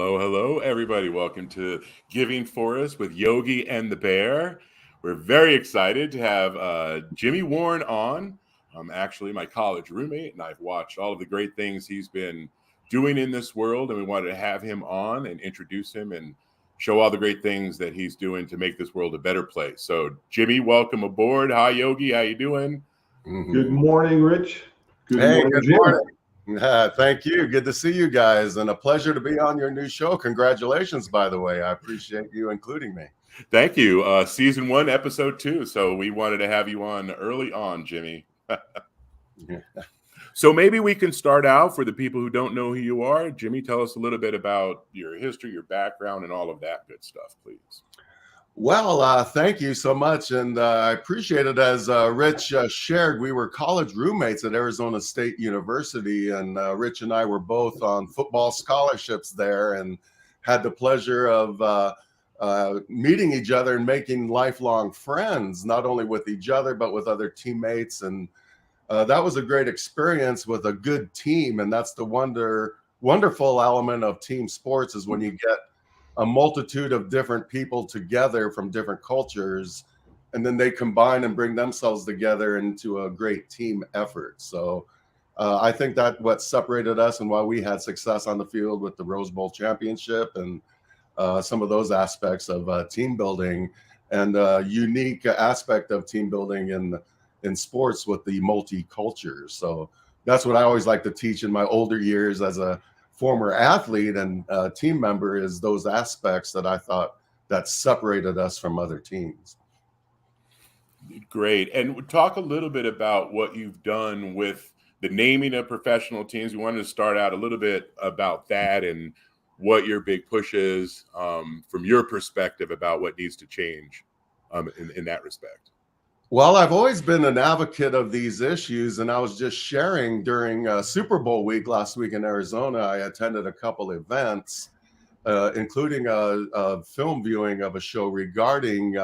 Hello, hello, everybody. Welcome to Giving Forest with Yogi and the Bear. We're very excited to have Jimmy Warne on. Actually, my college roommate, and I've watched all of the great things he's been doing in this world, and we wanted to have him on and introduce him and show all the great things that he's doing to make this world a better place. So, Jimmy, welcome aboard. Hi, Yogi. How you doing? Good morning, Rich. Good morning. Thank you. Good to see you guys, and a pleasure to be on your new show. Congratulations, by the way. I appreciate you including me. Thank you. Season 1, episode 2. So we wanted to have you on early on, Jimmy. So maybe we can start out for the people who don't know who you are. Jimmy, tell us a little bit about your history, your background, and all of that good stuff, please. Well, thank you so much, and I appreciate it. As Rich shared, we were college roommates at Arizona State University, and Rich and I were both on football scholarships there and had the pleasure of meeting each other and making lifelong friends, not only with each other, but with other teammates. And that was a great experience with a good team, and that's the wonderful element of team sports is when you get a multitude of different people together from different cultures, and then they combine and bring themselves together into a great team effort. So I think that what separated us and why we had success on the field with the Rose Bowl championship and some of those aspects of team building and unique aspect of team building in sports with the multi-cultures. So that's what I always like to teach in my older years as a former athlete and team member, is those aspects that I thought that separated us from other teams. Great. And talk a little bit about what you've done with the naming of professional teams. We wanted to start out a little bit about that and what your big push is from your perspective about what needs to change in that respect. Well, I've always been an advocate of these issues, and I was just sharing during Super Bowl week last week in Arizona. I attended a couple events, including a film viewing of a show regarding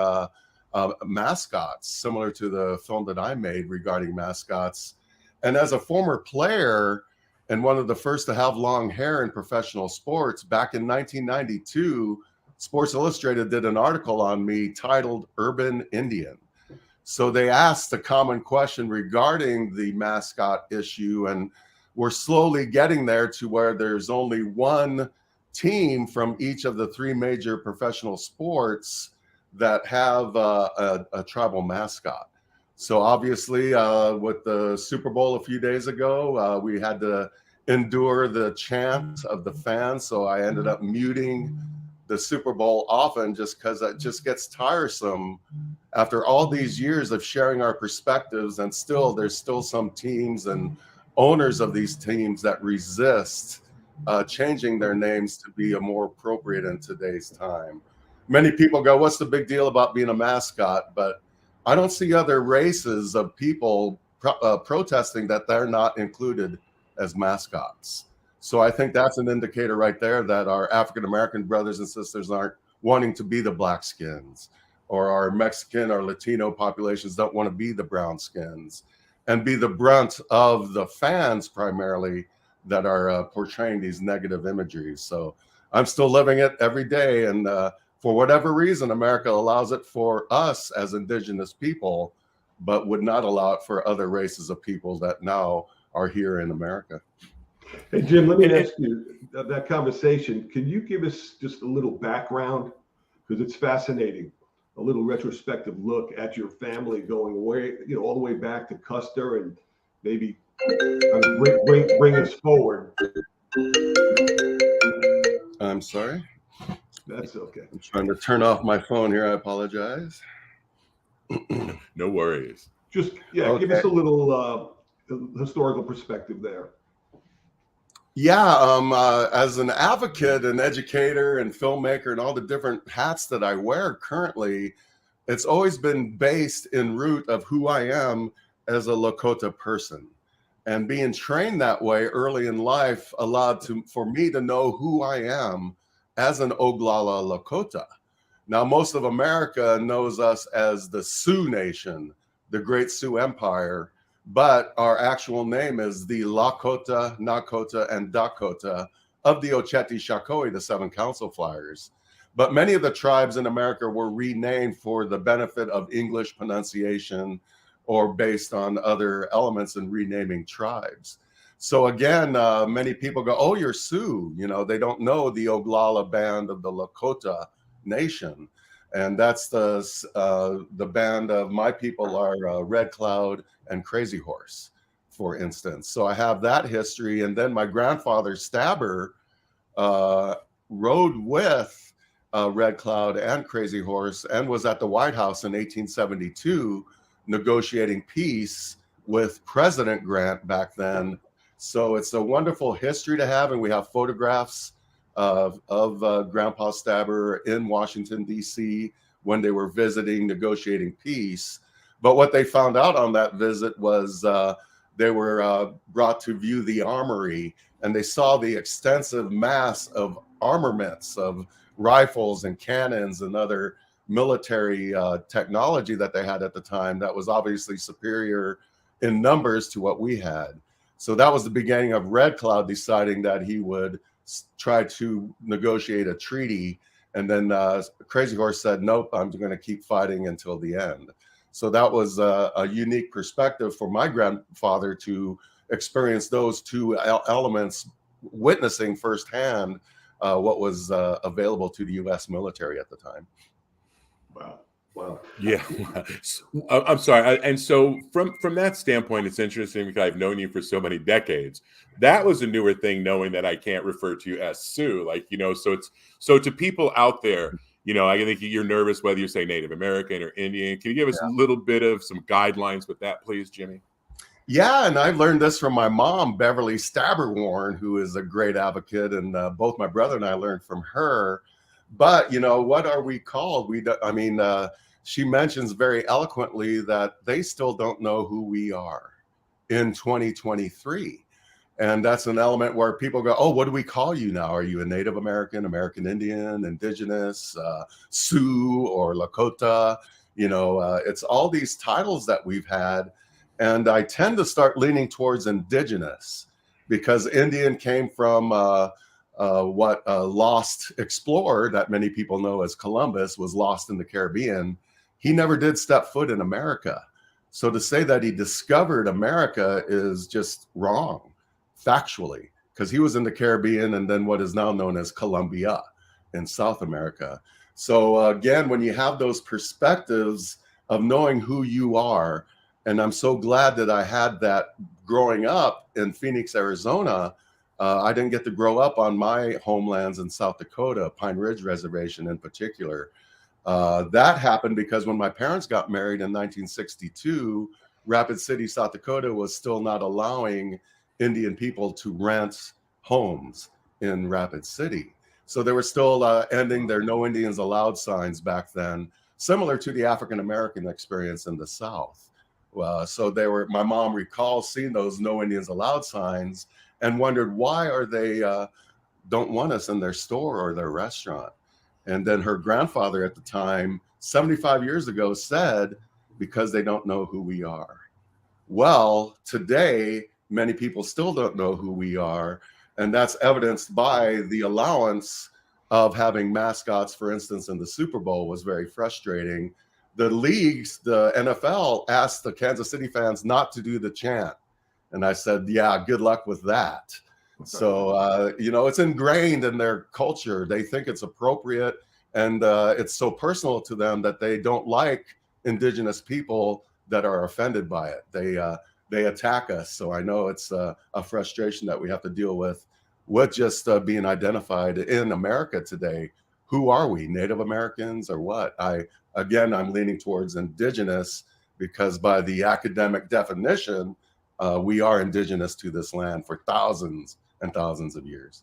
mascots, similar to the film that I made regarding mascots. And as a former player and one of the first to have long hair in professional sports, back in 1992, Sports Illustrated did an article on me titled Urban Indian. So they asked a common question regarding the mascot issue, and we're slowly getting there to where there's only one team from each of the 3 major professional sports that have a tribal mascot. So obviously with the Super Bowl a few days ago, we had to endure the chant of the fans. So I ended up muting the Super Bowl often just because it just gets tiresome after all these years of sharing our perspectives. And still, there's still some teams and owners of these teams that resist changing their names to be a more appropriate in today's time. Many people go, what's the big deal about being a mascot? But I don't see other races of people protesting that they're not included as mascots. So I think that's an indicator right there that our African-American brothers and sisters aren't wanting to be the black skins, or our Mexican or Latino populations don't want to be the brown skins and be the brunt of the fans primarily that are portraying these negative imageries. So I'm still living it every day. And for whatever reason, America allows it for us as indigenous people, but would not allow it for other races of people that now are here in America. Hey, Jim, let me ask you that conversation. Can you give us just a little background? Because it's fascinating. A little retrospective look at your family going way, all the way back to Custer, and maybe bring us forward. I'm sorry. That's okay. I'm trying to turn off my phone here. I apologize. No worries. Just, okay. Give us a little historical perspective there. Yeah, as an advocate and educator and filmmaker and all the different hats that I wear currently, it's always been based in root of who I am as a Lakota person. And being trained that way early in life allowed for me to know who I am as an Oglala Lakota. Now, most of America knows us as the Sioux Nation, the Great Sioux Empire, but our actual name is the Lakota, Nakota, and Dakota of the Ocheti Shakoi, the 7 council flyers. But many of the tribes in America were renamed for the benefit of English pronunciation or based on other elements in renaming tribes. So again, many people go, oh, you're Sioux. You know, they don't know the Oglala band of the Lakota Nation. And that's the band of my people are Red Cloud and Crazy Horse, for instance. So I have that history. And then my grandfather, Stabber, rode with Red Cloud and Crazy Horse and was at the White House in 1872 negotiating peace with President Grant back then. So it's a wonderful history to have, and we have photographs of Grandpa Stabber in Washington, D.C. when they were visiting, negotiating peace. But what they found out on that visit was they were brought to view the armory, and they saw the extensive mass of armaments, of rifles and cannons and other military technology that they had at the time that was obviously superior in numbers to what we had. So that was the beginning of Red Cloud deciding that he would try to negotiate a treaty. And then Crazy Horse said, nope, I'm going to keep fighting until the end. So that was a unique perspective for my grandfather to experience those two elements, witnessing firsthand what was available to the U.S. military at the time. Wow. Wow. Yeah. I'm sorry. And so from that standpoint, it's interesting because I've known you for so many decades. That was a newer thing, knowing that I can't refer to you as Sioux. Like, you know, so to people out there, you know, I think you're nervous whether you say Native American or Indian. Can you give us a little bit of some guidelines with that, please, Jimmy? Yeah, and I learned this from my mom, Beverly Stabber Warne, who is a great advocate, and both my brother and I learned from her. But, you know, what are we called? She mentions very eloquently that they still don't know who we are in 2023. And that's an element where people go, oh, what do we call you now? Are you a Native American, American Indian, Indigenous, Sioux, or Lakota? You know, it's all these titles that we've had. And I tend to start leaning towards Indigenous because Indian came from what a lost explorer that many people know as Columbus was lost in the Caribbean. He never did step foot in America. So to say that he discovered America is just wrong, factually, because he was in the Caribbean and then what is now known as Colombia in South America. So again, when you have those perspectives of knowing who you are, and I'm so glad that I had that growing up in Phoenix, Arizona. I didn't get to grow up on my homelands in South Dakota, Pine Ridge Reservation in particular. That happened because when my parents got married in 1962, Rapid City, South Dakota was still not allowing Indian people to rent homes in Rapid City. So they were still ending their No Indians Allowed signs back then, similar to the African-American experience in the South. So my mom recalls seeing those No Indians Allowed signs and wondered why are they don't want us in their store or their restaurant. And then her grandfather at the time, 75 years ago, said, because they don't know who we are. Well, today, many people still don't know who we are. And that's evidenced by the allowance of having mascots, for instance, in the Super Bowl was very frustrating. The leagues, the NFL asked the Kansas City fans not to do the chant. And I said, yeah, good luck with that. So, you know, it's ingrained in their culture. They think it's appropriate. And it's so personal to them that they don't like indigenous people that are offended by it. They attack us. So I know it's a frustration that we have to deal with just being identified in America today. Who are we, Native Americans or what? I'm leaning towards indigenous because by the academic definition, we are indigenous to this land for thousands and thousands of years.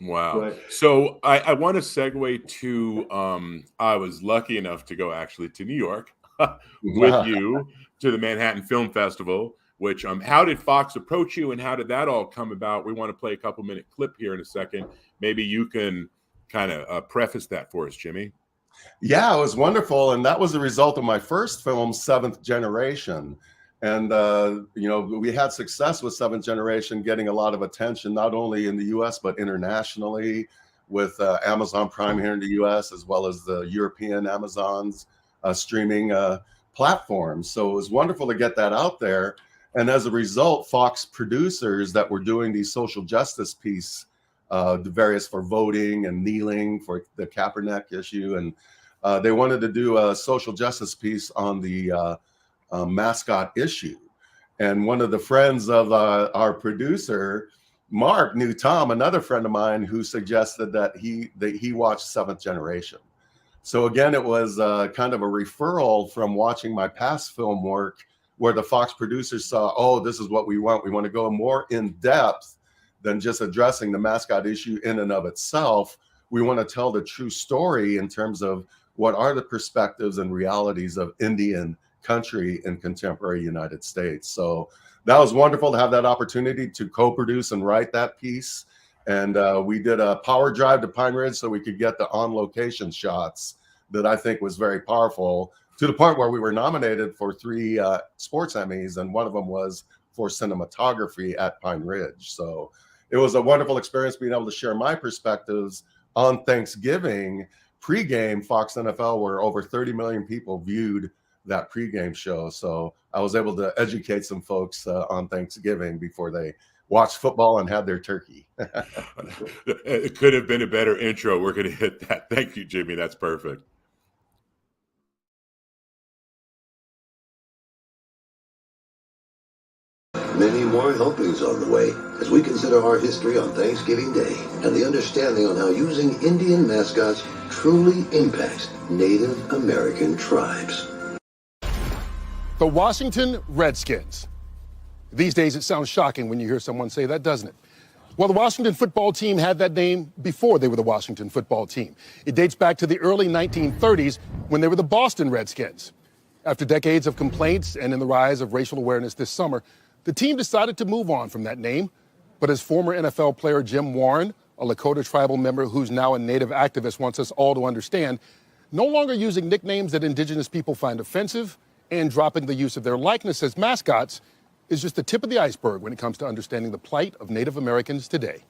Wow. Right. So I want to segue to, I was lucky enough to go actually to New York with you to the Manhattan Film Festival, which how did Fox approach you and how did that all come about? We want to play a couple minute clip here in a second. Maybe you can kind of preface that for us, Jimmy. Yeah, it was wonderful. And that was the result of my first film, Seventh Generation. And, you know, we had success with Seventh Generation getting a lot of attention, not only in the US, but internationally with Amazon Prime here in the US, as well as the European Amazon's streaming platforms. So it was wonderful to get that out there. And as a result, Fox producers that were doing these social justice piece, the various for voting and kneeling for the Kaepernick issue, and they wanted to do a social justice piece on the mascot issue. And one of the friends of our producer, Mark, knew Tom, another friend of mine, who suggested that he watched Seventh Generation. So again, it was kind of a referral from watching my past film work, where the Fox producers saw, oh, this is what we want. We want to go more in depth than just addressing the mascot issue in and of itself. We want to tell the true story in terms of what are the perspectives and realities of Indian country in contemporary United States. So that was wonderful to have that opportunity to co-produce and write that piece. And we did a power drive to Pine Ridge so we could get the on-location shots that I think was very powerful, to the point where we were nominated for 3 sports Emmys, and one of them was for cinematography at Pine Ridge. So it was a wonderful experience being able to share my perspectives on Thanksgiving pregame Fox NFL, where over 30 million people viewed that pregame show. So I was able to educate some folks on Thanksgiving before they watched football and had their turkey. It could have been a better intro. We're going to hit that. Thank you, Jimmy. That's perfect. Many more helpings on the way as we consider our history on Thanksgiving Day and the understanding on how using Indian mascots truly impacts Native American tribes. The Washington Redskins. These days it sounds shocking when you hear someone say that, doesn't it? Well, the Washington football team had that name before they were the Washington football team. It dates back to the early 1930s when they were the Boston Redskins. After decades of complaints and in the rise of racial awareness this summer, the team decided to move on from that name. But as former NFL player Jim Warne, a Lakota tribal member who's now a Native activist, wants us all to understand, no longer using nicknames that Indigenous people find offensive and dropping the use of their likeness as mascots is just the tip of the iceberg when it comes to understanding the plight of Native Americans today.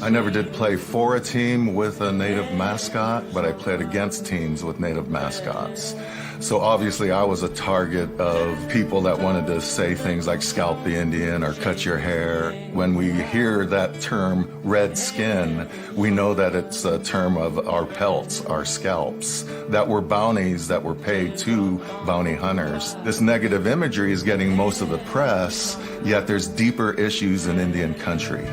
I never did play for a team with a Native mascot, but I played against teams with Native mascots. So obviously I was a target of people that wanted to say things like scalp the Indian or cut your hair. When we hear that term red skin, we know that it's a term of our pelts, our scalps, that were bounties that were paid to bounty hunters. This negative imagery is getting most of the press, yet there's deeper issues in Indian country.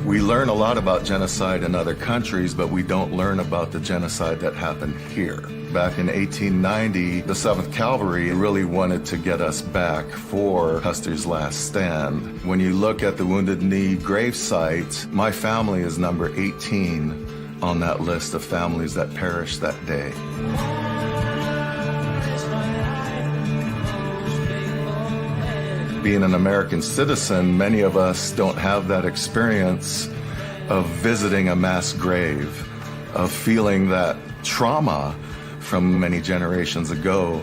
We learn a lot about genocide in other countries, but we don't learn about the genocide that happened here. Back in 1890, the 7th Cavalry really wanted to get us back for Custer's last stand. When you look at the Wounded Knee gravesite, my family is number 18 on that list of families that perished that day. Being an American citizen, many of us don't have that experience of visiting a mass grave, of feeling that trauma from many generations ago.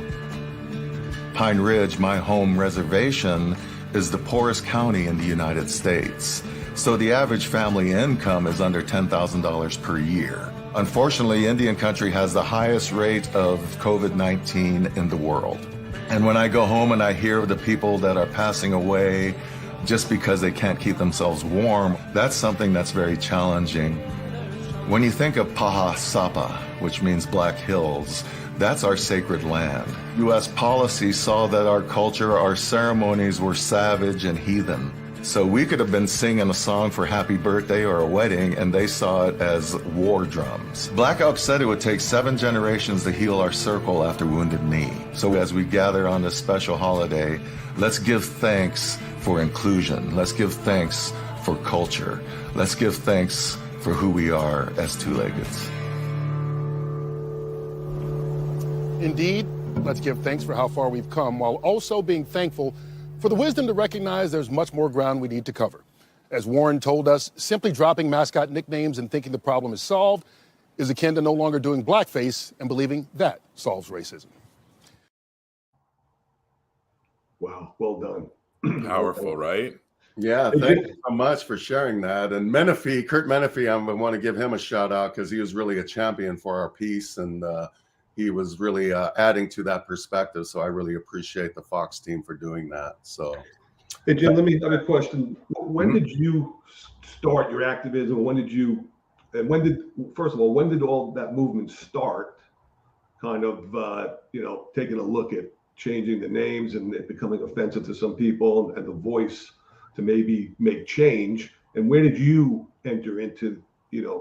Pine Ridge, my home reservation, is the poorest county in the United States. So the average family income is under $10,000 per year. Unfortunately, Indian country has the highest rate of COVID-19 in the world. And when I go home and I hear of the people that are passing away just because they can't keep themselves warm, that's something that's very challenging. When you think of Paha Sapa, which means Black Hills, that's our sacred land. U.S. policy saw that our culture, our ceremonies were savage and heathen. So we could have been singing a song for happy birthday or a wedding, and they saw it as war drums. Black Elk said it would take 7 generations to heal our circle after Wounded Knee. So as we gather on this special holiday, let's give thanks for inclusion. Let's give thanks for culture. Let's give thanks for who we are as two-leggeds. Indeed, let's give thanks for how far we've come, while also being thankful for the wisdom to recognize there's much more ground we need to cover. As Warne told us, simply dropping mascot nicknames and thinking the problem is solved is akin to no longer doing blackface and believing that solves racism. Wow, well done. Powerful, right? Yeah, thank you so much for sharing that. And Menifee, Kurt Menifee, I want to give him a shout out because he was really a champion for our piece, and he was really adding to that perspective. So I really appreciate the Fox team for doing that. So, hey Jim, let me have a question. When did you start your activism? When did first of all, when did all that movement start? Kind of, taking a look at changing the names and it becoming offensive to some people, and the voice to maybe make change. And where did you enter into,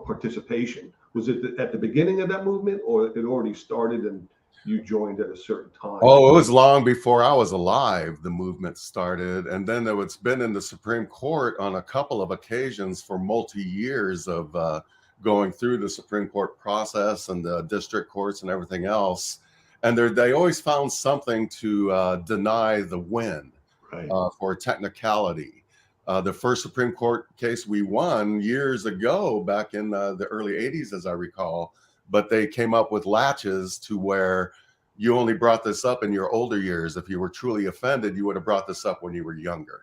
participation? Was it at the beginning of that movement, or it already started and you joined at a certain time? Oh, it was long before I was alive. The movement started, and then it's been in the Supreme Court on a couple of occasions for multi-years of going through the Supreme Court process and the district courts and everything else. And they always found something to deny the win, right, for technicality. The first Supreme Court case we won years ago, back in the early 80s, as I recall, but they came up with latches to where you only brought this up in your older years. If you were truly offended, you would have brought this up when you were younger.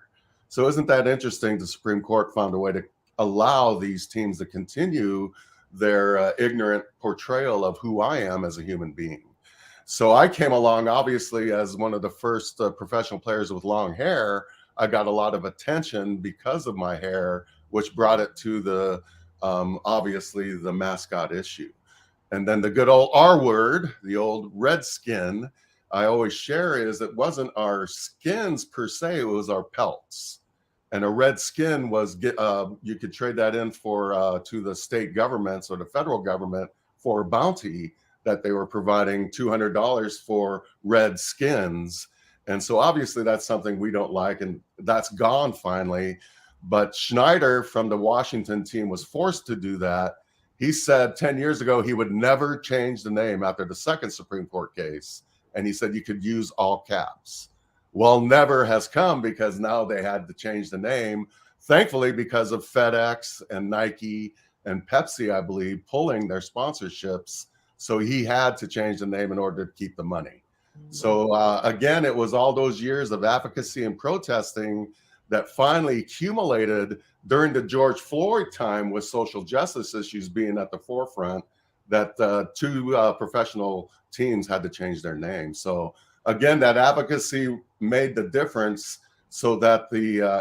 So isn't that interesting? The Supreme Court found a way to allow these teams to continue their ignorant portrayal of who I am as a human being. So I came along, obviously, as one of the first professional players with long hair. I got a lot of attention because of my hair, which brought it to the, obviously, the mascot issue. And then the good old R word, the old redskin, I always share is it wasn't our skins per se, it was our pelts. And a red skin was, you could trade that in for to the state governments or the federal government for a bounty that they were providing $200 for red skins. And so obviously that's something we don't like, and that's gone finally. But Schneider from the Washington team was forced to do that. He said 10 years ago he would never change the name after the second Supreme Court case. And he said you could use all caps. Well, never has come, because now they had to change the name, thankfully, because of FedEx and Nike and Pepsi, I believe, pulling their sponsorships. So he had to change the name in order to keep the money. So again, it was all those years of advocacy and protesting that finally accumulated during the George Floyd time, with social justice issues being at the forefront, that two professional teams had to change their name. So again, that advocacy made the difference, so that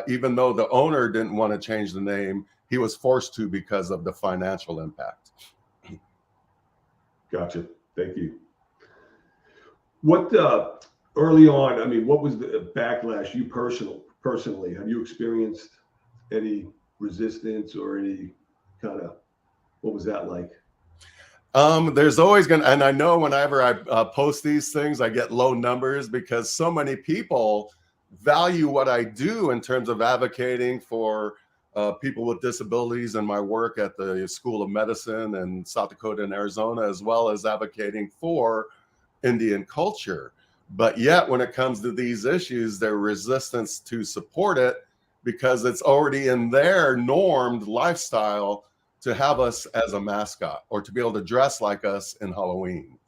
even though the owner didn't want to change the name, he was forced to because of the financial impact. Gotcha. Thank you. What early on, I mean, what was the backlash you personally? Have you experienced any resistance or any kind of, what was that like? There's always gonna, and I know whenever I post these things, I get low numbers because so many people value what I do in terms of advocating for people with disabilities and my work at the School of Medicine in South Dakota and Arizona, as well as advocating for Indian culture. But yet when it comes to these issues, their resistance to support it, because it's already in their normed lifestyle to have us as a mascot or to be able to dress like us in Halloween.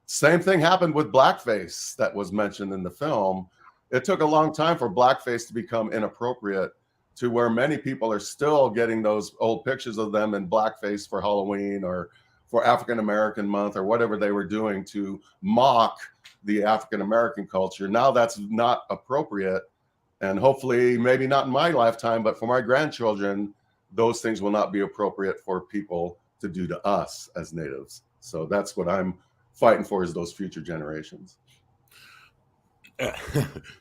Same thing happened with blackface that was mentioned in the film. It took a long time for blackface to become inappropriate, to where many people are still getting those old pictures of them in blackface for Halloween or for African American Month or whatever they were doing to mock the African American culture. Now that's not appropriate. And hopefully, maybe not in my lifetime, but for my grandchildren, those things will not be appropriate for people to do to us as natives. So that's what I'm fighting for, is those future generations.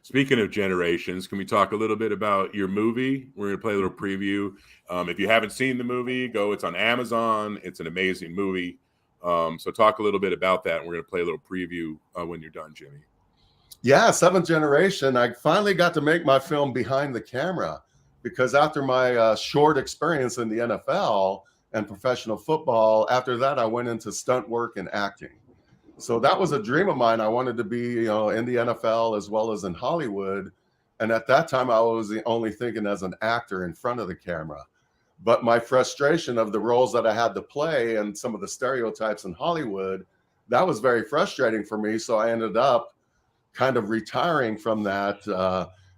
Speaking of generations, can we talk a little bit about your movie? We're going to play a little preview. If you haven't seen the movie, go. It's on Amazon. It's an amazing movie. So talk a little bit about that. And we're going to play a little preview when you're done, Jimmy. Yeah, Seventh Generation. I finally got to make my film behind the camera, because after my short experience in the NFL and professional football, after that, I went into stunt work and acting. So that was a dream of mine. I wanted to be, in the NFL as well as in Hollywood. And at that time, I was only thinking as an actor in front of the camera. But my frustration of the roles that I had to play and some of the stereotypes in Hollywood, that was very frustrating for me. So I ended up kind of retiring from that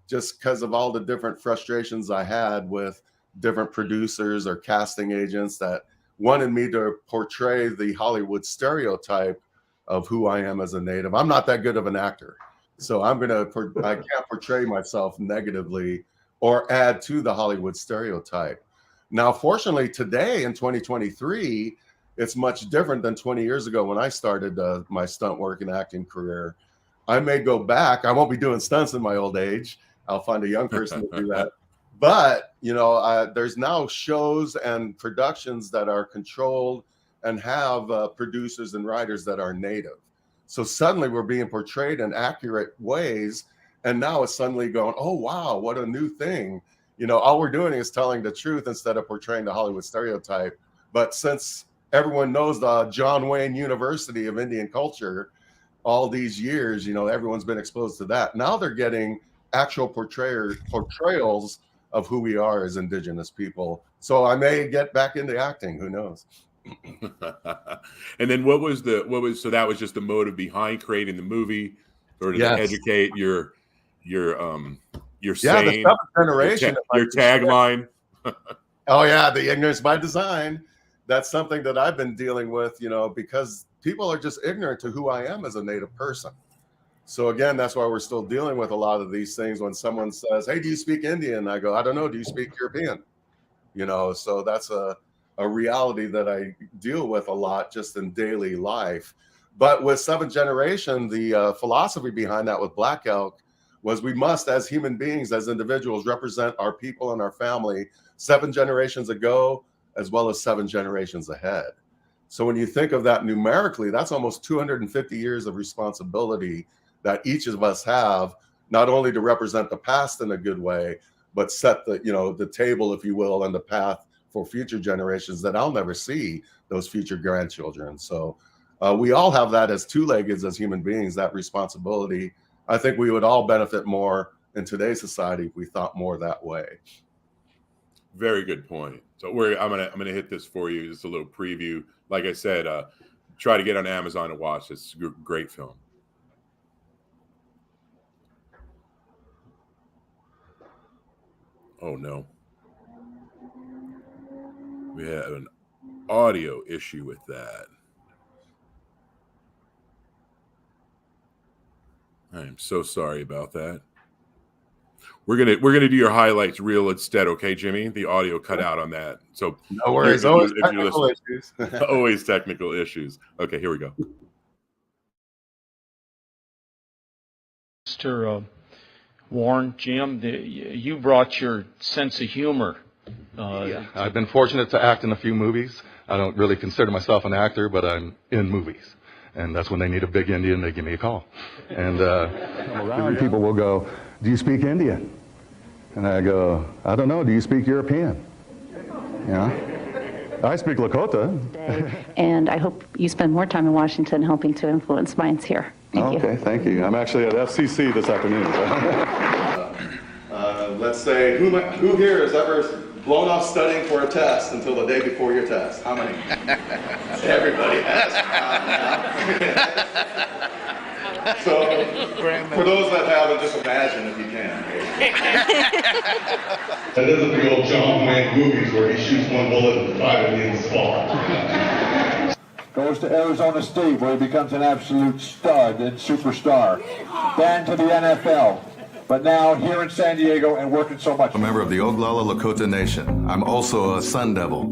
just because of all the different frustrations I had with different producers or casting agents that wanted me to portray the Hollywood stereotype of who I am as a Native. I'm not that good of an actor. So I can't portray myself negatively or add to the Hollywood stereotype. Now, fortunately, today in 2023, it's much different than 20 years ago when I started my stunt work and acting career. I may go back. I won't be doing stunts in my old age. I'll find a young person to do that. But, there's now shows and productions that are controlled and have producers and writers that are Native. So suddenly we're being portrayed in accurate ways. And now it's suddenly going, oh, wow, what a new thing. All we're doing is telling the truth instead of portraying the Hollywood stereotype. But since everyone knows the John Wayne University of Indian culture, all these years, everyone's been exposed to that. Now they're getting actual portrayals of who we are as Indigenous people. So I may get back into acting. Who knows? And then so that was just the motive behind creating the movie, or to educate your saying, the seventh generation, your tagline. Oh yeah, the ignorance by design. That's something that I've been dealing with, because people are just ignorant to who I am as a Native person. So again, that's why we're still dealing with a lot of these things. When someone says, "Hey, do you speak Indian?" I go, "I don't know. Do you speak European?" So that's a reality that I deal with a lot just in daily life. But with seventh generation, the philosophy behind that with Black Elk was we must, as human beings, as individuals, represent our people and our family 7 generations ago, as well as 7 generations ahead. So when you think of that numerically, that's almost 250 years of responsibility that each of us have, not only to represent the past in a good way, but set the table, if you will, and the path for future generations that I'll never see, those future grandchildren. So we all have that as two-leggeds as human beings, that responsibility. I think we would all benefit more in today's society if we thought more that way. Very good point. So I'm gonna hit this for you, just a little preview. Like I said, try to get on Amazon and watch this. Great film. Oh no. We have an audio issue with that. I am so sorry about that. We're gonna do your highlights reel instead, okay, Jimmy? The audio cut out on that. So no worries. Always technical issues. Always technical issues. Okay, here we go. Mr. Warne, Jim, you brought your sense of humor. I've been fortunate to act in a few movies. I don't really consider myself an actor, but I'm in movies. And that's when they need a big Indian, they give me a call. And around, people will go, "Do you speak Indian?" And I go, "I don't know. Do you speak European?" I speak Lakota. And I hope you spend more time in Washington helping to influence minds here. Thank you. Thank you. I'm actually at FCC this afternoon. Let's say, who here has ever blown off studying for a test until the day before your test? How many? Everybody has. So, for those that haven't, just imagine if you can. That isn't the old John Wayne movies where he shoots one bullet and 5 Indians fall. Goes to Arizona State where he becomes an absolute stud and superstar. Then to the NFL. But now here in San Diego and working so much. I'm a member of the Oglala Lakota Nation. I'm also a Sun Devil,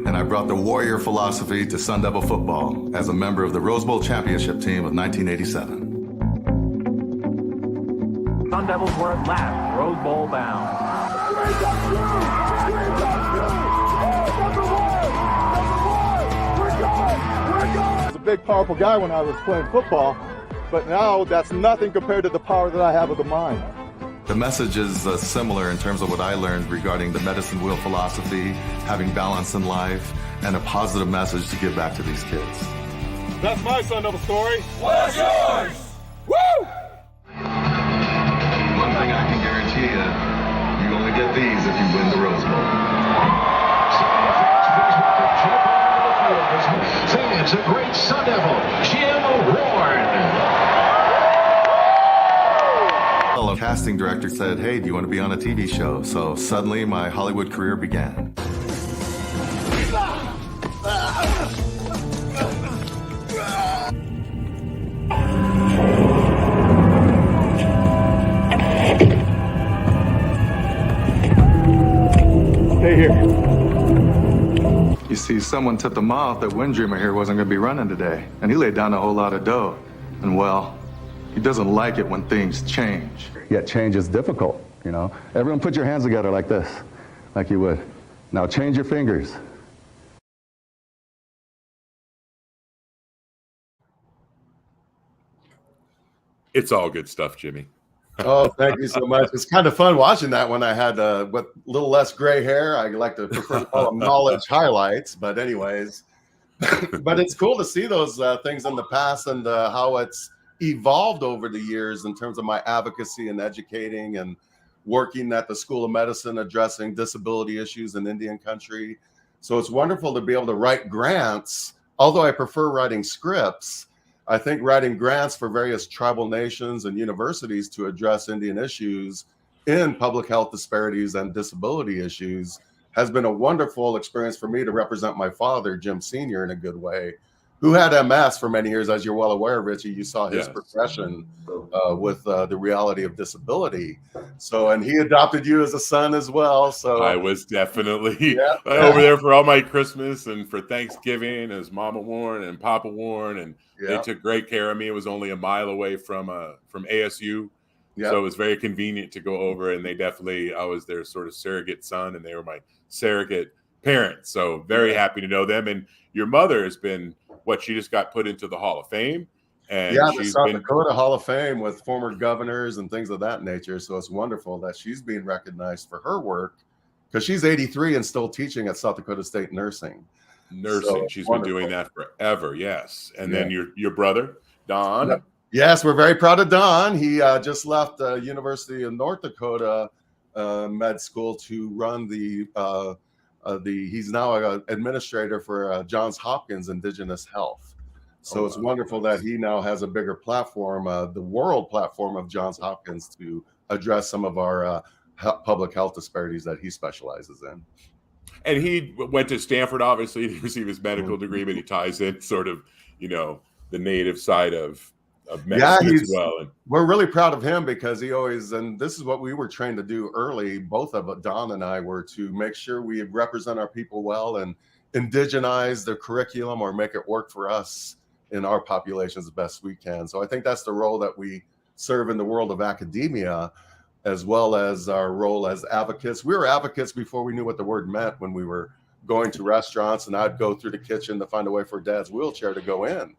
and I brought the warrior philosophy to Sun Devil football as a member of the Rose Bowl championship team of 1987. Sun Devils were at last Rose Bowl bound. I was a big, powerful guy when I was playing football, but now that's nothing compared to the power that I have of the mind. The message is similar in terms of what I learned regarding the medicine wheel philosophy, having balance in life, and a positive message to give back to these kids. That's my Sun Devil story. What's yours? Woo! One thing I can guarantee Kia. You only get these if you win the Rose Bowl. Say it's a great Sun Devil, Jim Warne. A casting director said, "Hey, do you want to be on a TV show?" So suddenly my Hollywood career began. Stay here. You see, someone tipped him off that Windreamer here wasn't going to be running today, and he laid down a whole lot of dough. And well, he doesn't like it when things change. Yet change is difficult, you know. Everyone put your hands together like this, like you would. Now change your fingers. It's all good stuff, Jimmy. Oh, thank you so much. It's kind of fun watching that when I had with a little less gray hair. I like to prefer to call them knowledge highlights, but anyways. But it's cool to see those things in the past and how it's evolved over the years in terms of my advocacy and educating and working at the School of Medicine addressing disability issues in Indian country. So it's wonderful to be able to write grants. Although I prefer writing scripts, I think writing grants for various tribal nations and universities to address Indian issues in public health disparities and disability issues has been a wonderful experience for me to represent my father, Jim Sr., in a good way, who had MS for many years. As you're well aware, Richie, you saw his progression with the reality of disability. So, and he adopted you as a son as well. So I was definitely over there for all my Christmas and for Thanksgiving as Mama Warne and Papa Warne, and they took great care of me. It was only a mile away from ASU. So it was very convenient to go over, and I was their sort of surrogate son, and they were my surrogate parents. So very happy to know them. And your mother has been, she just got put into the Hall of Fame. And the South Dakota Hall of Fame with former governors and things of that nature. So it's wonderful that she's being recognized for her work, because she's 83 and still teaching at South Dakota State Nursing. So she's been doing that forever. Yes. And then your brother, Don. Yes, we're very proud of Don. He just left the University of North Dakota Med School to run he's now an administrator for Johns Hopkins Indigenous Health. So it's wonderful that he now has a bigger platform, the world platform of Johns Hopkins, to address some of our public health disparities that he specializes in. And he went to Stanford, obviously, to receive his medical degree, but he ties in sort of, the native side of medicine as well. And we're really proud of him because he always, and this is what we were trained to do early, both of Don and I, were to make sure we represent our people well and indigenize the curriculum or make it work for us in our populations as best we can. So I think that's the role that we serve in the world of academia, as well as our role as advocates. We were advocates before we knew what the word meant, when we were going to restaurants and I'd go through the kitchen to find a way for Dad's wheelchair to go in,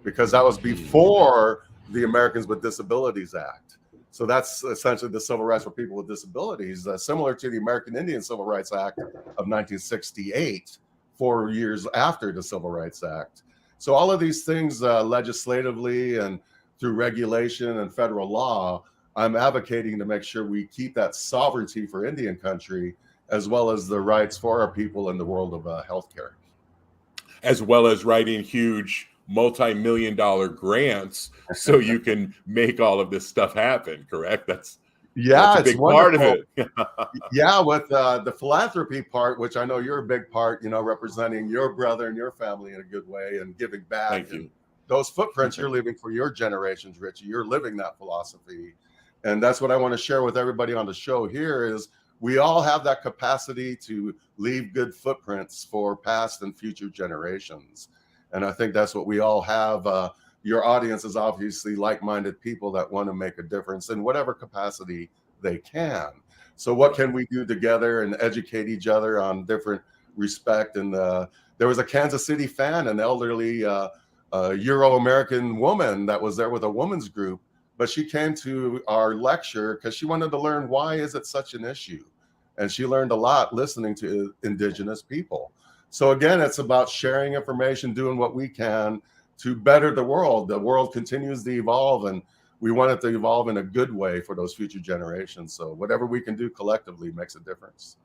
because that was before the Americans with Disabilities Act. So that's essentially the civil rights for people with disabilities, similar to the American Indian Civil Rights Act of 1968, 4 years after the Civil Rights Act. So all of these things legislatively and through regulation and federal law, I'm advocating to make sure we keep that sovereignty for Indian country, as well as the rights for our people in the world of healthcare. As well as writing huge multi-million-dollar grants so you can make all of this stuff happen, correct? That's a big part of it. With the philanthropy part, which I know you're a big part, representing your brother and your family in a good way and giving back. Thank you. Those footprints you're leaving for your generations, Richie, you're living that philosophy. And that's what I want to share with everybody on the show here is we all have that capacity to leave good footprints for past and future generations. And I think that's what we all have. Your audience is obviously like-minded people that want to make a difference in whatever capacity they can. So what can we do together and educate each other on different respect? And there was a Kansas City fan, an elderly Euro-American woman that was there with a women's group, but she came to our lecture because she wanted to learn, why is it such an issue? And she learned a lot listening to Indigenous people. So again, it's about sharing information, doing what we can to better the world. The world continues to evolve, and we want it to evolve in a good way for those future generations. So whatever we can do collectively makes a difference.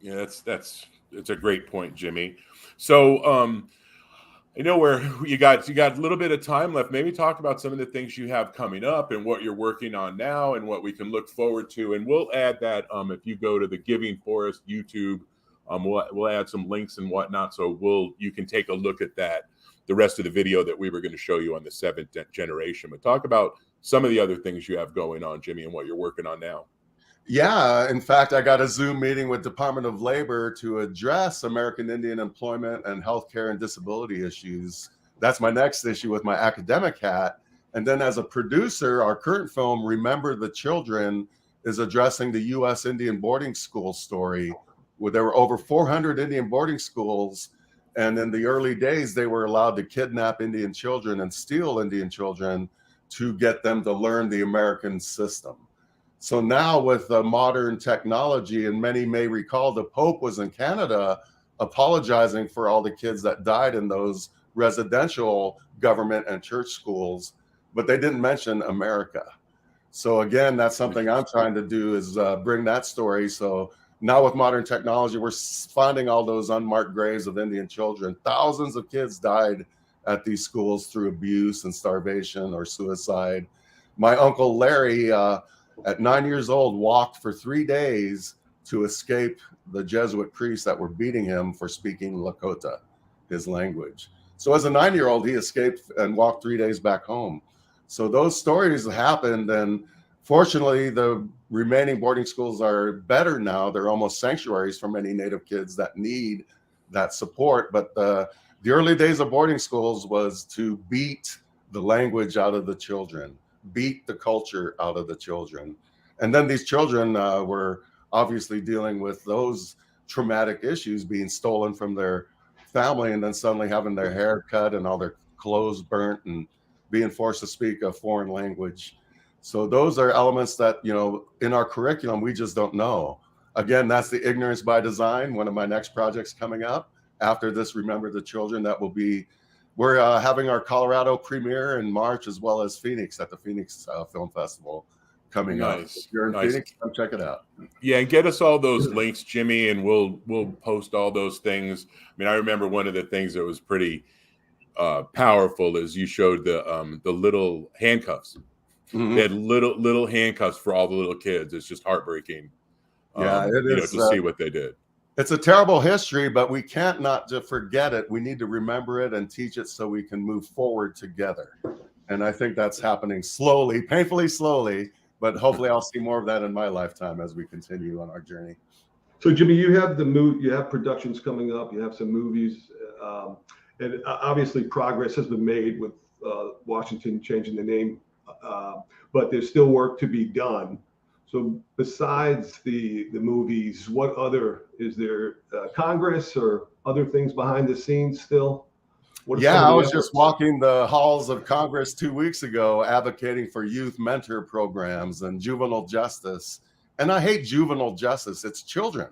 Yeah, it's a great point, Jimmy. So I know where you got a little bit of time left. Maybe talk about some of the things you have coming up and what you're working on now and what we can look forward to. And we'll add that if you go to the Giving Forest YouTube, we'll add some links and whatnot. So you can take a look at that, the rest of the video that we were going to show you on the 7th generation. But talk about some of the other things you have going on, Jimmy, and what you're working on now. Yeah, in fact, I got a Zoom meeting with Department of Labor to address American Indian employment and healthcare and disability issues. That's my next issue with my academic hat. And then as a producer, our current film, Remember the Children, is addressing the U.S. Indian boarding school story, where there were over 400 Indian boarding schools. And in the early days, they were allowed to kidnap Indian children and steal Indian children to get them to learn the American system. So now with modern technology, and many may recall the Pope was in Canada apologizing for all the kids that died in those residential government and church schools, but they didn't mention America. So again, that's something I'm trying to do, is bring that story. So now with modern technology, we're finding all those unmarked graves of Indian children. Thousands of kids died at these schools through abuse and starvation or suicide. My uncle Larry, at 9 years old, walked for 3 days to escape the Jesuit priests that were beating him for speaking Lakota, his language. So as a 9-year-old, he escaped and walked 3 days back home. So those stories happened, and fortunately, the remaining boarding schools are better now. They're almost sanctuaries for many Native kids that need that support. But the early days of boarding schools was to beat the language out of the children, beat the culture out of the children. And then these children were obviously dealing with those traumatic issues, being stolen from their family and then suddenly having their hair cut and all their clothes burnt and being forced to speak a foreign language. So those are elements that, you know, in our curriculum, we just don't know. Again, that's the Ignorance by Design, one of my next projects coming up after this Remember the Children. That will be, we're having our Colorado premiere in March, as well as Phoenix at the Phoenix Film Festival coming up. If you're in Phoenix, come check it out. Yeah, and get us all those links, Jimmy, and we'll post all those things. I mean, I remember one of the things that was pretty powerful is you showed the little handcuffs. Mm-hmm. They had little handcuffs for all the little kids. It's just heartbreaking. Yeah, it is to see what they did. It's a terrible history, but we can't not to forget it. We need to remember it and teach it so we can move forward together. And I think that's happening slowly, painfully slowly, but hopefully I'll see more of that in my lifetime as we continue on our journey. So Jimmy, you have you have productions coming up, you have some movies, and obviously progress has been made with Washington changing the name, but there's still work to be done. So besides the movies, what other, is there Congress or other things behind the scenes still? Yeah, I was just walking the halls of Congress 2 weeks ago advocating for youth mentor programs and juvenile justice. And I hate juvenile justice, it's children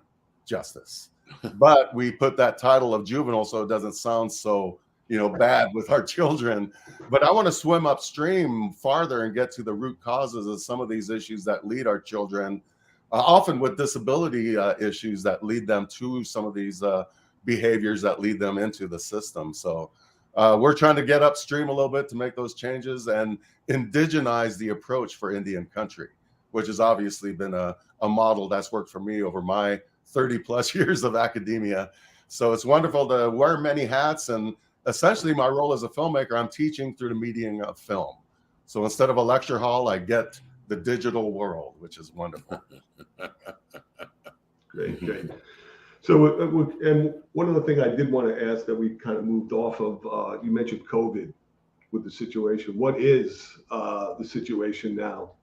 justice. But we put that title of juvenile so it doesn't sound so, you know, bad with our children. But I want to swim upstream farther and get to the root causes of some of these issues that lead our children, often with disability issues that lead them to some of these behaviors that lead them into the system. So we're trying to get upstream a little bit to make those changes and indigenize the approach for Indian country, which has obviously been a model that's worked for me over my 30 plus years of academia. So it's wonderful to wear many hats, and essentially my role as a filmmaker, I'm teaching through the medium of film. So instead of a lecture hall, I get the digital world, which is wonderful. Great. So, and one other thing I did want to ask that we kind of moved off of, you mentioned COVID with the situation. What is the situation now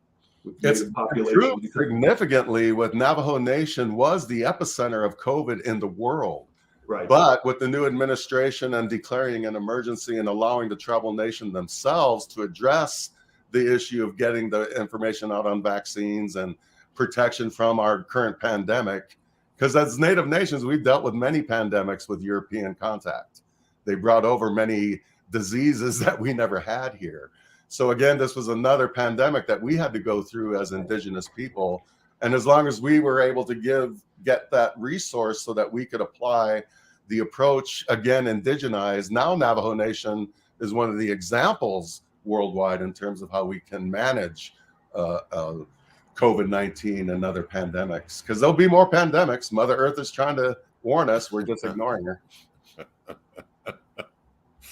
with Native population? Significantly, with Navajo Nation was the epicenter of COVID in the world. Right. But with the new administration and declaring an emergency and allowing the tribal nation themselves to address the issue of getting the information out on vaccines and protection from our current pandemic, because as Native nations, we've dealt with many pandemics with European contact. They brought over many diseases that we never had here. So again, this was another pandemic that we had to go through as indigenous people. And as long as we were able to get that resource so that we could apply the approach, again, indigenized, now Navajo Nation is one of the examples worldwide in terms of how we can manage COVID-19 and other pandemics, because there'll be more pandemics. Mother Earth is trying to warn us. We're just ignoring her.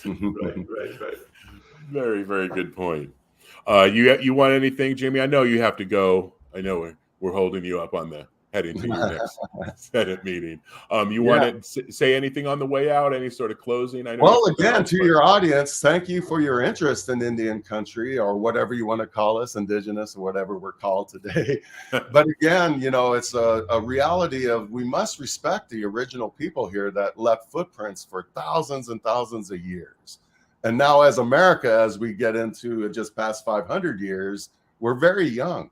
Right. Very, very good point. You want anything, Jimmy? I know you have to go. I know we're holding you up on the heading to your next Senate meeting. You want to say anything on the way out? Any sort of closing? I know. Well, again, to your audience, thank you for your interest in Indian country, or whatever you want to call us, indigenous or whatever we're called today. But again, it's a reality of we must respect the original people here that left footprints for thousands and thousands of years. And now as America, as we get into just past 500 years, we're very young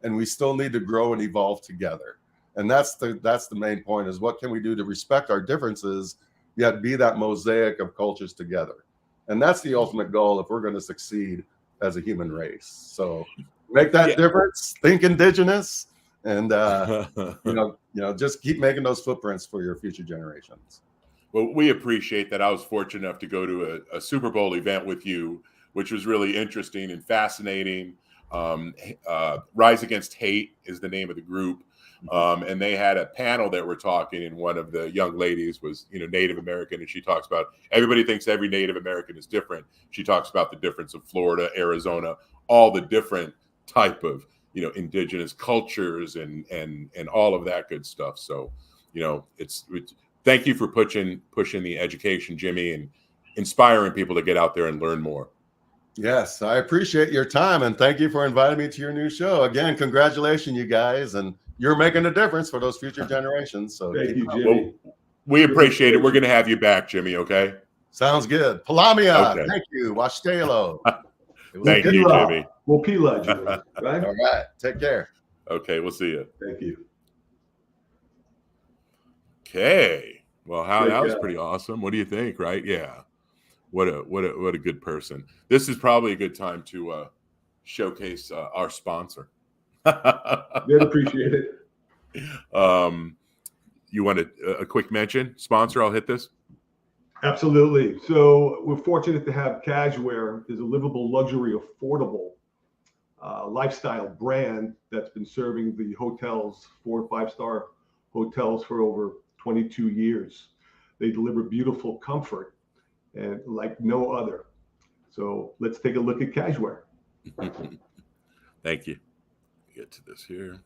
and we still need to grow and evolve together. And that's the main point, is what can we do to respect our differences, yet be that mosaic of cultures together. And that's the ultimate goal if we're going to succeed as a human race. So make that difference, think indigenous, and just keep making those footprints for your future generations. Well, we appreciate that. I was fortunate enough to go to a Super Bowl event with you, which was really interesting and fascinating. Rise Against Hate is the name of the group. And they had a panel that were talking, and one of the young ladies was, Native American, and she talks about everybody thinks every Native American is different. She talks about the difference of Florida, Arizona, all the different type of, indigenous cultures and all of that good stuff. So, it's thank you for pushing the education, Jimmy, and inspiring people to get out there and learn more. Yes, I appreciate your time, and thank you for inviting me to your new show. Again, congratulations, you guys, and you're making a difference for those future generations. So thank you, Jimmy. Well, we appreciate it. We're going to have you back, Jimmy. Okay. Sounds good. Palamia. Okay. Thank you. Washtelo. Thank you, Jimmy. Well, Pila, Jimmy. Right? All right. Take care. Okay. We'll see you. Thank you. Okay. Well, that was pretty awesome. What do you think? Right? Yeah. What a good person. This is probably a good time to showcase our sponsor. We'd appreciate it. You want a quick mention? Sponsor, I'll hit this. Absolutely. So we're fortunate to have Casuwear is a livable, luxury, affordable lifestyle brand that's been serving the hotels, 4 and 5-star hotels, for over 22 years. They deliver beautiful comfort and like no other. So let's take a look at Casuwear. Thank you. Get to this here.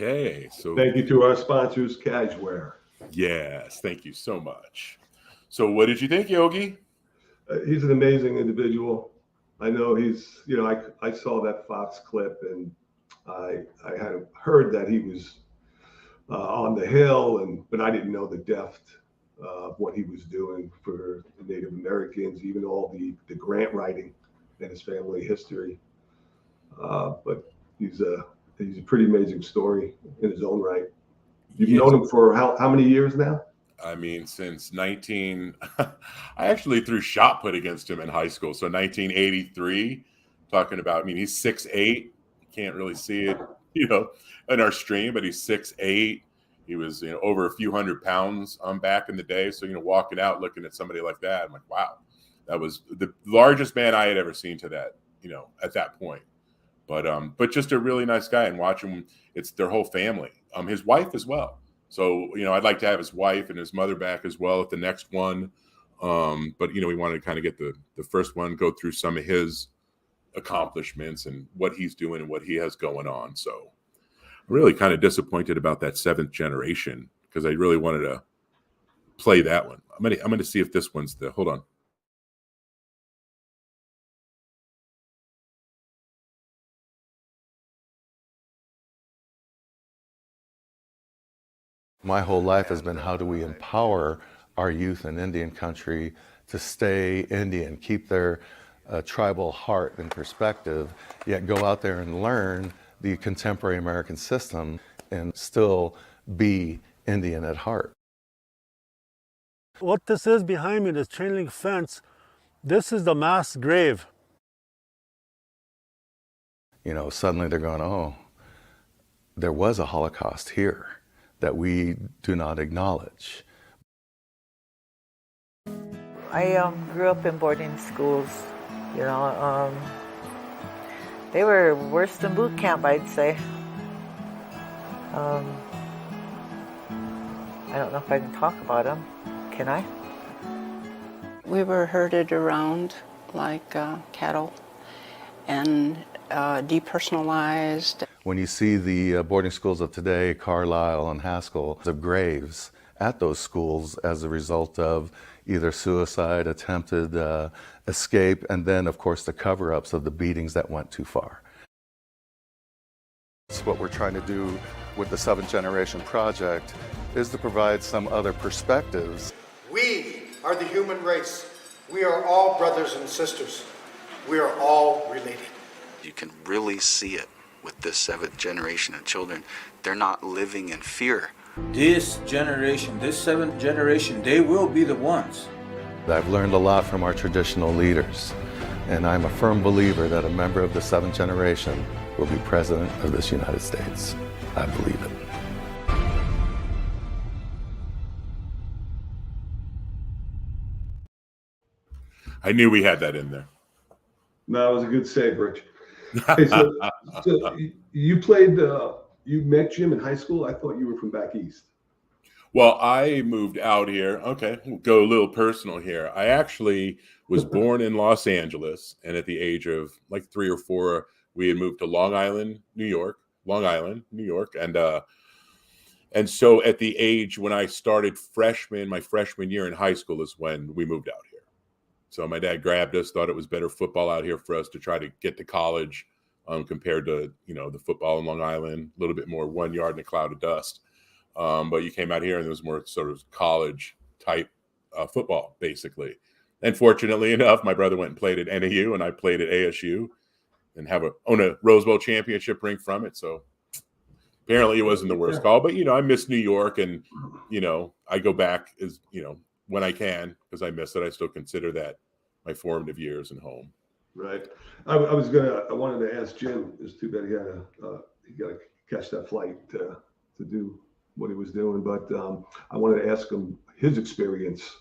Okay, so Thank you to our sponsors, Cashware. yes, thank you so much. So what did you think, Yogi? He's an amazing individual. I know he's, I saw that Fox clip, and I had heard that he was on the Hill, but I didn't know the depth of what he was doing for the Native Americans, even all the grant writing and his family history. But he's a pretty amazing story in his own right. You've known him for how many years now? I mean, since I actually threw shot put against him in high school. So 1983, talking about, I mean, he's 6'8". Can't really see it, in our stream, but he's 6'8". He was, over a few hundred pounds back in the day. So, walking out, looking at somebody like that, I'm like, wow, that was the largest man I had ever seen to that, at that point. But just a really nice guy, and watch him. It's their whole family, his wife as well. So, I'd like to have his wife and his mother back as well at the next one. But, we wanted to kind of get the first one, go through some of his accomplishments and what he's doing and what he has going on. So I'm really kind of disappointed about that 7th generation, because I really wanted to play that one. I'm gonna see if this one's hold on. My whole life has been, how do we empower our youth in Indian country to stay Indian, keep their tribal heart and perspective, yet go out there and learn the contemporary American system and still be Indian at heart. What this is behind me, this chain link fence, this is the mass grave. Suddenly they're going, oh, there was a Holocaust here that we do not acknowledge. I grew up in boarding schools. They were worse than boot camp, I'd say. I don't know if I can talk about them. Can I? We were herded around like cattle and depersonalized. When you see the boarding schools of today, Carlisle and Haskell, the graves at those schools as a result of either suicide, attempted escape, and then, of course, the cover-ups of the beatings that went too far. That's what we're trying to do with the 7th Generation Project, is to provide some other perspectives. We are the human race. We are all brothers and sisters. We are all related. You can really see it with this 7th generation of children. They're not living in fear. This generation, this 7th generation, they will be the ones. I've learned a lot from our traditional leaders, and I'm a firm believer that a member of the 7th generation will be president of this United States. I believe it. I knew we had that in there. No, it was a good save, Rich. Hey, so you met Jim in high school? I thought you were from back east. Well, I moved out here. Okay, we'll go a little personal here. I actually was born in Los Angeles, and at the age of like 3 or 4, we had moved to Long Island, New York. And so at the age when I started my freshman year in high school is when we moved out here. So my dad grabbed us, thought it was better football out here for us to try to get to college compared to, the football in Long Island, a little bit more 1 yard in a cloud of dust. But you came out here and there was more sort of college type football, basically. And fortunately enough, my brother went and played at NAU and I played at ASU and own a Rose Bowl championship ring from it. So apparently it wasn't the worst call, but, I miss New York and, I go back as, when I can, because I miss it. I still consider that my formative years and home. Right. I wanted to ask Jim. It's too bad he got to catch that flight to do what he was doing. But I wanted to ask him his experience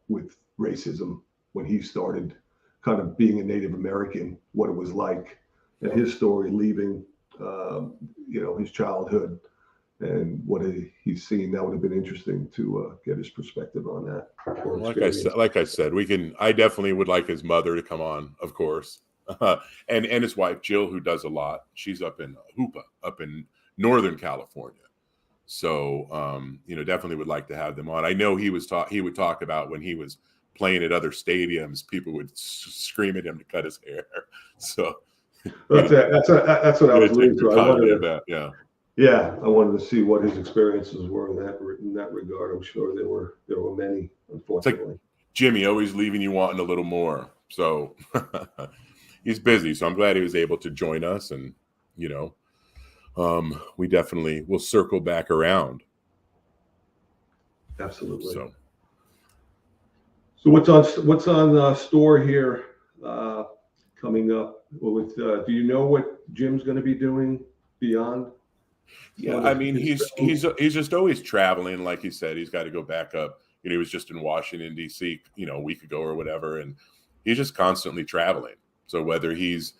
with racism when he started kind of being a Native American, what it was like, and his story leaving, his childhood and what he's seen. That would have been interesting to get his perspective on that. Like I said, I definitely would like his mother to come on, of course, and his wife Jill, who does a lot. She's up in Hoopa, up in Northern California. So, definitely would like to have them on. I know he would talk about when he was playing at other stadiums, people would scream at him to cut his hair. So that's what I was alluding to. I wanted to, I wanted to see what his experiences were in that regard. I'm sure there were many, unfortunately. It's like Jimmy always leaving you wanting a little more. So he's busy. So I'm glad he was able to join us, and we definitely will circle back around. Absolutely. So what's on store here coming up? With do you know what Jim's going to be doing beyond? Yeah, I mean he's just always traveling. Like he said, he's got to go back up. He was just in Washington D.C. A week ago or whatever, and he's just constantly traveling. So whether he's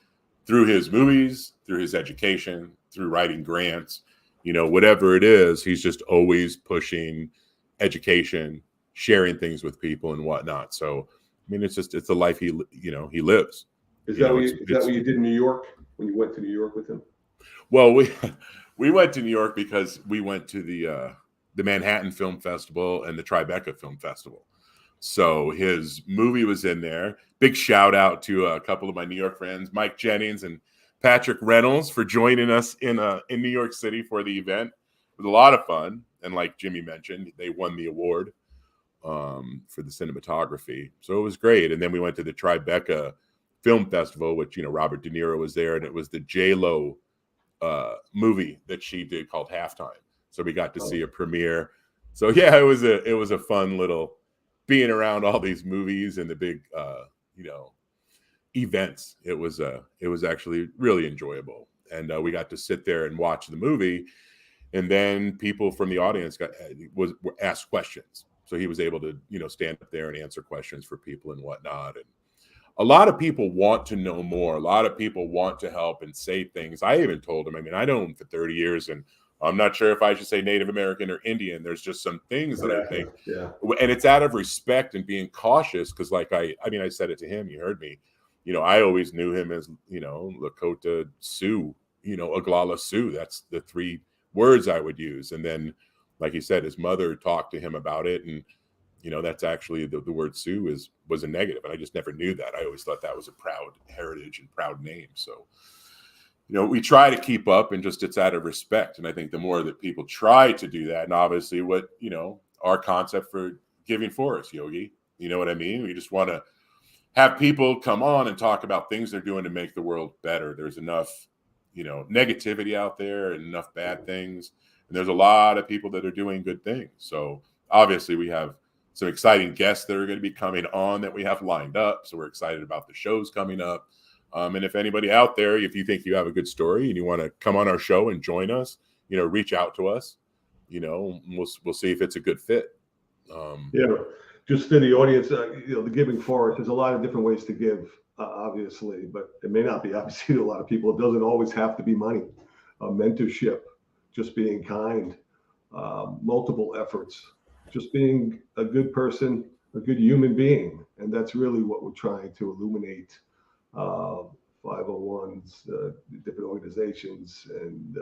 through his movies, through his education, through writing grants, whatever it is, he's just always pushing education, sharing things with people and whatnot. So, I mean, it's the life he lives. Is that what you did in New York when you went to New York with him? Well, we went to New York because we went to the Manhattan Film Festival and the Tribeca Film Festival. So his movie was in there. Big shout out to a couple of my New York friends, Mike Jennings and Patrick Reynolds, for joining us in New York City for the event. It was a lot of fun. And like Jimmy mentioned, they won the award for the cinematography. So it was great. And then we went to the Tribeca Film Festival, which, Robert De Niro was there, and it was the J-Lo movie that she did called Halftime. So we got to see a premiere. So yeah, it was a fun little being around all these movies and the big events. It was actually really enjoyable. And we got to sit there and watch the movie. And then people from the audience were asked questions. So he was able to, stand up there and answer questions for people and whatnot. And a lot of people want to know more. A lot of people want to help and say things. I even told him, I know him for 30 years, and I'm not sure if I should say Native American or Indian. There's just some things that I think, and it's out of respect and being cautious. Because I said it to him, you heard me, I always knew him as, Lakota Sioux, Oglala Sioux. That's the three words I would use. And then, like he said, his mother talked to him about it. And, that's actually the word Sioux was a negative. And I just never knew that. I always thought that was a proud heritage and proud name. So, we try to keep up, and just it's out of respect. And I think the more that people try to do that, and obviously what, our concept for Giving Forest, Yogi, you know what I mean? We just want to have people come on and talk about things they're doing to make the world better. There's enough, negativity out there and enough bad things. And there's a lot of people that are doing good things. So obviously we have some exciting guests that are going to be coming on that we have lined up. So we're excited about the shows coming up. And if anybody out there, if you think you have a good story and you want to come on our show and join us, reach out to us, we'll see if it's a good fit. Just to the audience, the Giving Forest, there's a lot of different ways to give, obviously, but it may not be obviously to a lot of people. It doesn't always have to be money, mentorship, just being kind, multiple efforts, just being a good person, a good human being. And that's really what we're trying to illuminate. 501s, different organizations, and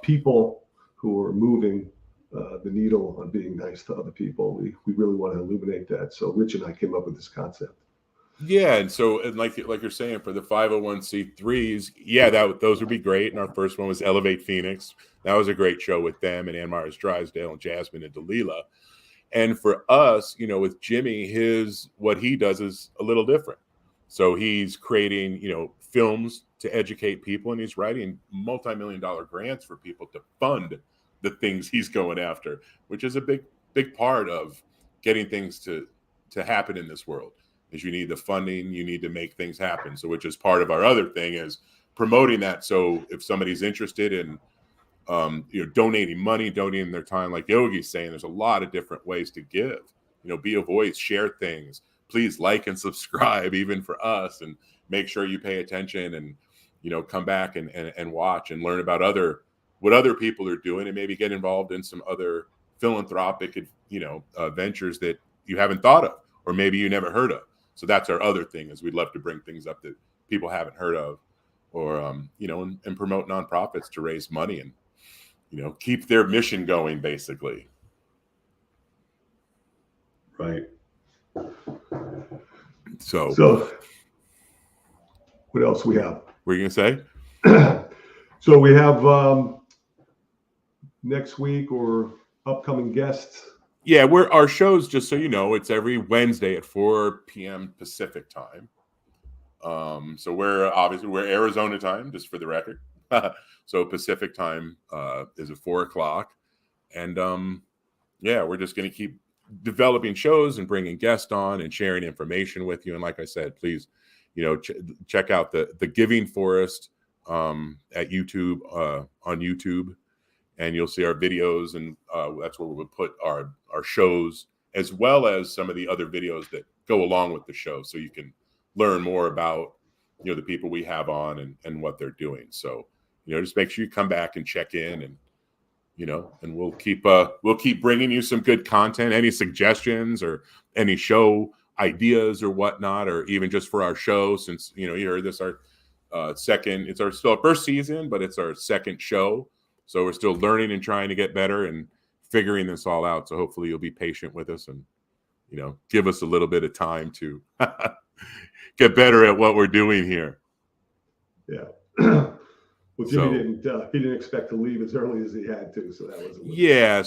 people who are moving the needle on being nice to other people. We really want to illuminate that. So Rich and I came up with this concept. Yeah, and like you're saying, for the 501c3s, those would be great. And our first one was Elevate Phoenix. That was a great show with them and Ann Myers Drysdale and Jasmine and Delilah. And for us, with Jimmy, what he does is a little different. So he's creating, films to educate people, and he's writing multi-million-dollar grants for people to fund the things he's going after, which is a big part of getting things to happen in this world. Is you need the funding, you need to make things happen. So, which is part of our other thing is promoting that. So if somebody's interested in, donating money, donating their time, like Yogi's saying, there's a lot of different ways to give. Be a voice, share things. Please like and subscribe, even for us, and make sure you pay attention and, come back and watch and learn about what other people are doing, and maybe get involved in some other philanthropic, ventures that you haven't thought of, or maybe you never heard of. So that's our other thing, is we'd love to bring things up that people haven't heard of, or and promote nonprofits to raise money and keep their mission going, basically. Right. So what else we have? What are you gonna say? So we have next week or upcoming guests. Yeah, our shows, just so you know, it's every Wednesday at 4 p.m. Pacific time. So we're Arizona time, just for the record. So Pacific time is at 4 o'clock. And we're just going to keep developing shows and bringing guests on and sharing information with you. And like I said, please, check out the Giving Forest at YouTube, on YouTube. And you'll see our videos, and that's where we would put our shows, as well as some of the other videos that go along with the show, so you can learn more about the people we have on and what they're doing. So just make sure you come back and check in, and and we'll keep bringing you some good content. Any suggestions or any show ideas or whatnot, or even just for our show, since you heard this, our second, it's still our first season, but it's our second show. So we're still learning and trying to get better and figuring this all out. So hopefully you'll be patient with us and, give us a little bit of time to get better at what we're doing here. Yeah. Well, Jimmy didn't expect to leave as early as he had to. So that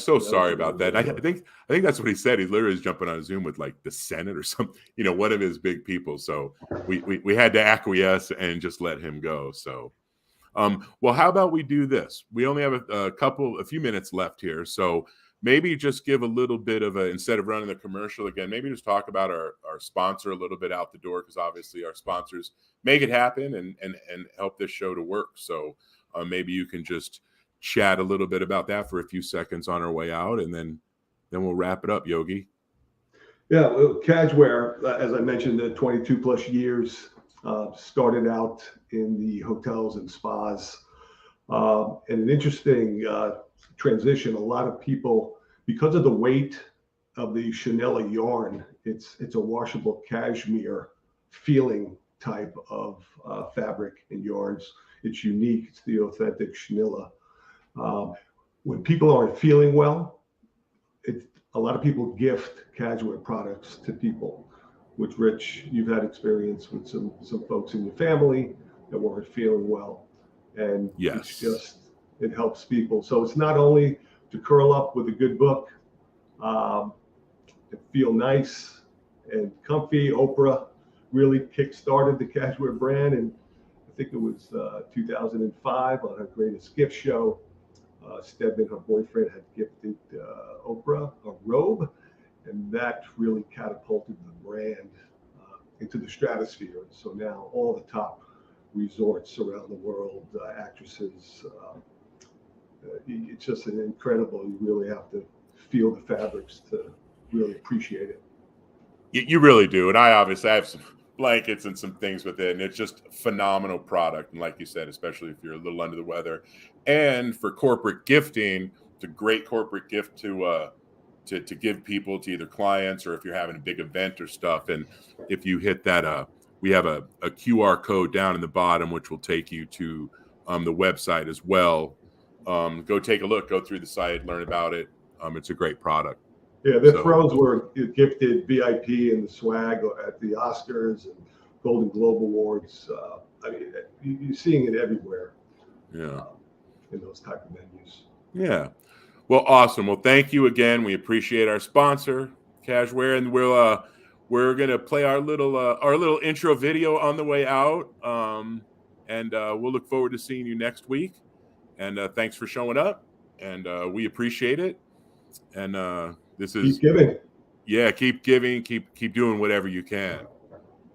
was sorry about that. I think that's what he said. He literally is jumping on Zoom with like the Senate or something, one of his big people. So we had to acquiesce and just let him go. So. Well, how about we do this? We only have a few minutes left here. So maybe just give a little bit of instead of running the commercial again, maybe just talk about our sponsor a little bit out the door, because obviously our sponsors make it happen and help this show to work. So maybe you can just chat a little bit about that for a few seconds on our way out, and then we'll wrap it up, Yogi. Yeah, well, Cashware, as I mentioned, 22 plus years. Started out in the hotels and spas, and an interesting transition. A lot of people, because of the weight of the chenilla yarn, it's a washable cashmere feeling type of fabric and yarns. It's unique. It's the authentic chenilla. When people aren't feeling well, a lot of people gift Cashware products to people. Which, Rich, you've had experience with some folks in your family that weren't feeling well, and yes, it helps people. So it's not only to curl up with a good book, and feel nice and comfy. Oprah really kick-started the Cashware brand, and I think it was 2005 on her Greatest Gift show. Stedman, her boyfriend, had gifted Oprah a robe. And that really catapulted the brand into the stratosphere. So now all the top resorts around the world, actresses, it's just an incredible. You really have to feel the fabrics to really appreciate it. You really do. And I have some blankets and some things with it, and it's just a phenomenal product. And like you said, especially if you're a little under the weather, and for corporate gifting, it's a great corporate gift to give people, to either clients or if you're having a big event or stuff. And if you hit that, we have a QR code down in the bottom, which will take you to the website as well. Go take a look, go through the site, learn about it. It's a great product. Yeah, the thrones were gifted VIP and the swag at the Oscars and Golden Globe Awards. I mean, you're seeing it everywhere. Yeah. In those type of venues. Yeah. Well, awesome. Well, thank you again. We appreciate our sponsor, Cashware, and we're gonna play our little intro video on the way out, and we'll look forward to seeing you next week. And thanks for showing up, and we appreciate it. And this is keep giving. Yeah, keep giving. Keep doing whatever you can.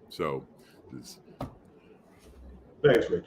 So, thanks, Rich.